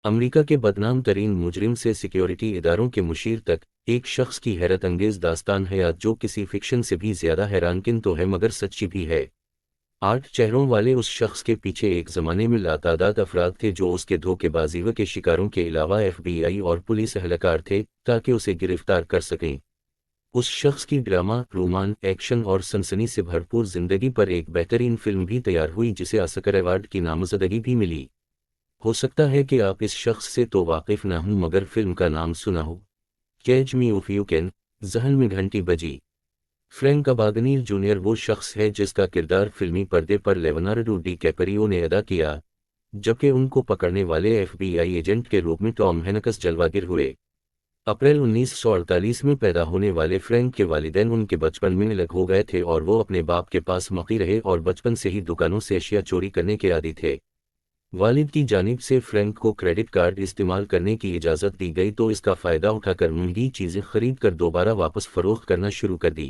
امریکہ کے بدنام ترین مجرم سے سیکیورٹی اداروں کے مشیر تک، ایک شخص کی حیرت انگیز داستان حیات جو کسی فکشن سے بھی زیادہ حیران کن تو ہے مگر سچی بھی ہے۔ 8 چہروں والے اس شخص کے پیچھے ایک زمانے میں لاتعداد افراد تھے جو اس کے دھوکے بازی کے شکاروں کے علاوہ ایف بی آئی اور پولیس اہلکار تھے تاکہ اسے گرفتار کر سکیں۔ اس شخص کی ڈرامہ، رومان، ایکشن اور سنسنی سے بھرپور زندگی پر ایک بہترین فلم بھی تیار ہوئی جسے آسکر ایوارڈ کی نامزدگی بھی ملی۔ ہو سکتا ہے کہ آپ اس شخص سے تو واقف نہ ہوں مگر فلم کا نام سنا ہو، catch me if you can. ذہن میں گھنٹی بجی۔ فرینک اباگنیل جونیئر وہ شخص ہے جس کا کردار فلمی پردے پر لیونارڈو ڈی کیپریو نے ادا کیا، جبکہ ان کو پکڑنے والے ایف بی آئی ایجنٹ کے روپ میں ٹام ہینکس جلوہ گر ہوئے۔ اپریل 1948 میں پیدا ہونے والے فرینک کے والدین ان کے بچپن میں الگ ہو گئے تھے اور وہ اپنے باپ کے پاس مقیم رہے اور بچپن سے ہی دکانوں سے اشیاء چوری کرنے کے عادی تھے۔ والد کی جانب سے فرینک کو کریڈٹ کارڈ استعمال کرنے کی اجازت دی گئی تو اس کا فائدہ اٹھا کر مہنگی چیزیں خرید کر دوبارہ واپس فروخت کرنا شروع کر دی۔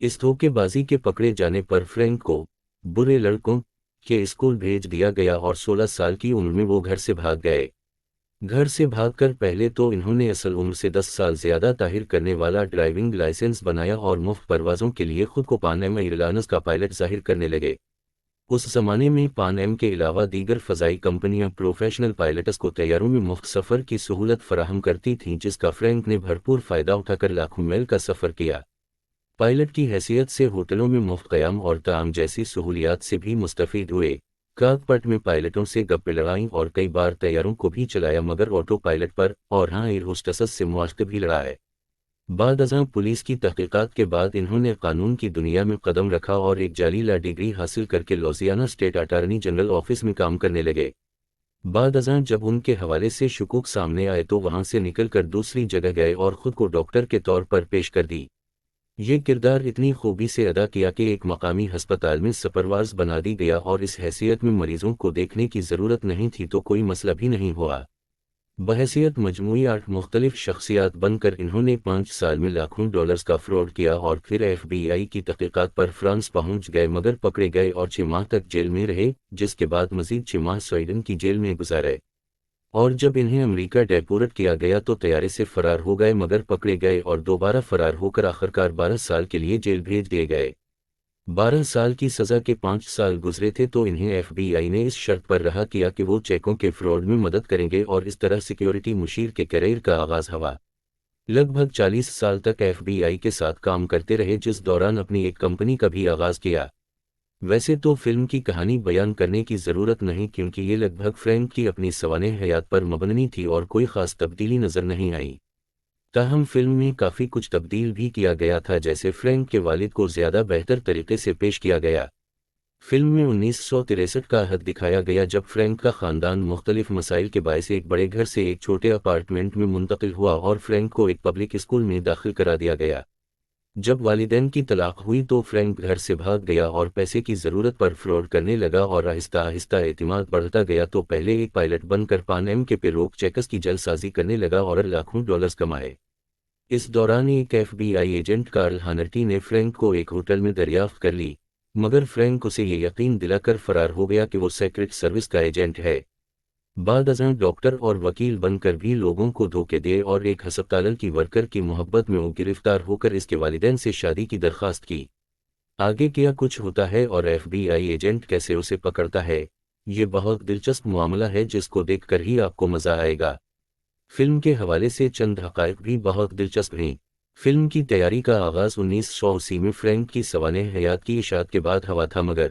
اس دھوکے بازی کے پکڑے جانے پر فرینک کو برے لڑکوں کے اسکول بھیج دیا گیا اور 16 سال کی عمر میں وہ گھر سے بھاگ گئے۔ گھر سے بھاگ کر پہلے تو انہوں نے اصل عمر سے 10 سال زیادہ طاہر کرنے والا ڈرائیونگ لائسنس بنایا اور مفت پروازوں کے لیے خود کو پان ایم ایئرلائنز کا پائلٹ ظاہر کرنے لگے۔ اس زمانے میں پان ایم کے علاوہ دیگر فضائی کمپنیاں پروفیشنل پائلٹس کو طیاروں میں مفت سفر کی سہولت فراہم کرتی تھیں جس کا فرینک نے بھرپور فائدہ اٹھا کر لاکھوں میل کا سفر کیا۔ پائلٹ کی حیثیت سے ہوٹلوں میں مفت قیام اور طعام جیسی سہولیات سے بھی مستفید ہوئے۔ کاک پٹ میں پائلٹوں سے گپیں لڑائیں اور کئی بار طیاروں کو بھی چلایا مگر آٹو پائلٹ پر اور ایئر ہوسٹسز سے معاشقے بھی لڑائے۔ بعد ازاں پولیس کی تحقیقات کے بعد انہوں نے قانون کی دنیا میں قدم رکھا اور ایک جعلی لا ڈگری حاصل کر کے لوزیانہ اسٹیٹ اٹارنی جنرل آفس میں کام کرنے لگے۔ بعد ازاں جب ان کے حوالے سے شکوک سامنے آئے تو وہاں سے نکل کر دوسری جگہ گئے اور خود کو ڈاکٹر کے طور پر پیش کر دی۔ یہ کردار اتنی خوبی سے ادا کیا کہ ایک مقامی ہسپتال میں سپروائز بنا دی گیا اور اس حیثیت میں مریضوں کو دیکھنے کی ضرورت نہیں تھی تو کوئی مسئلہ بھی نہیں ہوا۔ بحیثیت مجموعی 8 مختلف شخصیات بن کر انہوں نے 5 سال میں لاکھوں ڈالرز کا فراڈ کیا اور پھر ایف بی آئی کی تحقیقات پر فرانس پہنچ گئے مگر پکڑے گئے اور 6 ماہ تک جیل میں رہے جس کے بعد مزید 6 ماہ سویڈن کی جیل میں گزارے۔ اور جب انہیں امریکہ ڈیپورٹ کیا گیا تو طیارے سے فرار ہو گئے مگر پکڑے گئے اور دوبارہ فرار ہو کر آخرکار 12 سال کے لیے جیل بھیج دیے گئے۔ 12 سال کی سزا کے 5 سال گزرے تھے تو انہیں ایف بی آئی نے اس شرط پر رہا کیا کہ وہ چیکوں کے فراڈ میں مدد کریں گے اور اس طرح سیکیورٹی مشیر کے کیریئر کا آغاز ہوا۔ لگ بھگ 40 سال تک ایف بی آئی کے ساتھ کام کرتے رہے جس دوران اپنی ایک کمپنی کا بھی آغاز کیا۔ ویسے تو فلم کی کہانی بیان کرنے کی ضرورت نہیں کیونکہ یہ لگ بھگ فرینک کی اپنی سوانح حیات پر مبنی تھی اور کوئی خاص تبدیلی نظر نہیں آئی۔ تاہم فلم میں کافی کچھ تبدیل بھی کیا گیا تھا جیسے فرینک کے والد کو زیادہ بہتر طریقے سے پیش کیا گیا۔ فلم میں 1963 کا حد دکھایا گیا جب فرینک کا خاندان مختلف مسائل کے باعث ایک بڑے گھر سے ایک چھوٹے اپارٹمنٹ میں منتقل ہوا اور فرینک کو ایک پبلک اسکول میں داخل کرا دیا گیا۔ جب والدین کی طلاق ہوئی تو فرینک گھر سے بھاگ گیا اور پیسے کی ضرورت پر فراڈ کرنے لگا اور آہستہ آہستہ اعتماد بڑھتا گیا تو پہلے ایک پائلٹ بن کر پان ایم کے پیروک چیکس کی جعل سازی کرنے لگا اور لاکھوں ڈالرز کمائے۔ اس دوران ایک ایف بی آئی ایجنٹ کارل ہانرٹی نے فرینک کو ایک ہوٹل میں دریافت کر لی مگر فرینک اسے یہ یقین دلا کر فرار ہو گیا کہ وہ سیکرٹ سروس کا ایجنٹ ہے۔ بعد ازاں ڈاکٹر اور وکیل بن کر بھی لوگوں کو دھوکے دے اور ایک ہسپتال کی ورکر کی محبت میں وہ گرفتار ہو کر اس کے والدین سے شادی کی درخواست کی۔ آگے کیا کچھ ہوتا ہے اور ایف بی آئی ایجنٹ کیسے اسے پکڑتا ہے، یہ بہت دلچسپ معاملہ ہے جس کو دیکھ کر ہی آپ کو مزہ آئے گا۔ فلم کے حوالے سے چند حقائق بھی بہت دلچسپ ہیں۔ فلم کی تیاری کا آغاز 1980 میں فرینک کی سوانح حیات کی اشاعت کے بعد ہوا تھا مگر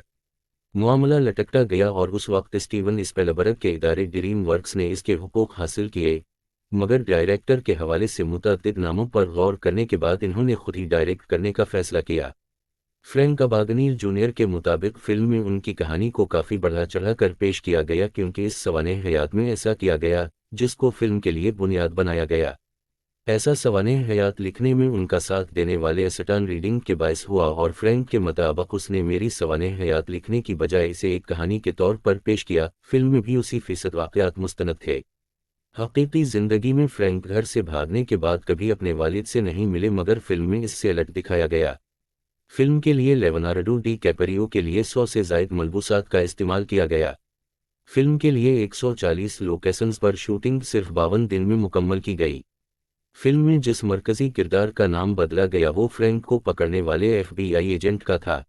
معاملہ لٹکتا گیا اور اس وقت اسٹیون اسپیلبرگ کے ادارے ڈریم ورکس نے اس کے حقوق حاصل کیے مگر ڈائریکٹر کے حوالے سے متعدد ناموں پر غور کرنے کے بعد انہوں نے خود ہی ڈائریکٹ کرنے کا فیصلہ کیا۔ فرینک اباگنیل جونیئر کے مطابق فلم میں ان کی کہانی کو کافی بڑھا چڑھا کر پیش کیا گیا کیونکہ اس سوانح حیات میں ایسا کیا گیا جس کو فلم کے لیے بنیاد بنایا گیا۔ ایسا سوانح حیات لکھنے میں ان کا ساتھ دینے والے اسٹان ریڈنگ کے باعث ہوا اور فرینک کے مطابق اس نے میری سوانح حیات لکھنے کی بجائے اسے ایک کہانی کے طور پر پیش کیا۔ فلم میں بھی اسی فیصد واقعات مستند تھے۔ حقیقی زندگی میں فرینک گھر سے بھاگنے کے بعد کبھی اپنے والد سے نہیں ملے مگر فلم میں اس سے الٹ دکھایا گیا۔ فلم کے لیے لیونارڈو ڈی کیپریو کے لیے 100 سے زائد ملبوسات کا استعمال کیا گیا۔ فلم کے لیے 140 لوکیشنز پر شوٹنگ صرف 52 دن میں مکمل کی گئی۔ فلم میں جس مرکزی کردار کا نام بدلا گیا وہ فرینک کو پکڑنے والے FBI ایجنٹ کا تھا۔